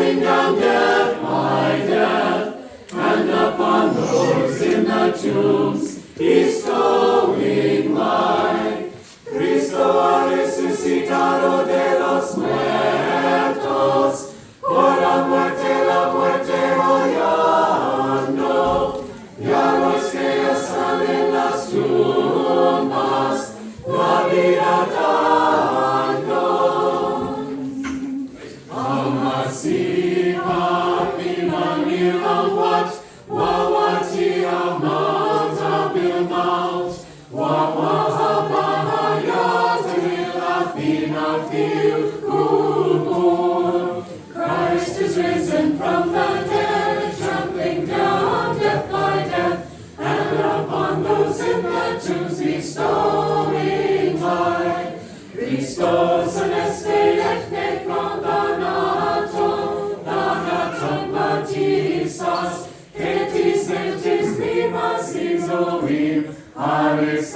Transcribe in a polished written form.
pulling down death by death, and upon those in the tombs bestowing life. Cristo ha resucitado de los muertos, por la muerte hollando, y a los que están en las tumbas, la vida dando. Amasipa Immanuel Wawati Amount Abilmount Wawahapahayat Athena Fil Christ is risen from the dead, trampling down death by death, and upon those in the tombs bestowing life. Christos aneste et necron thanaton batisas, etis vivas in zoim, aris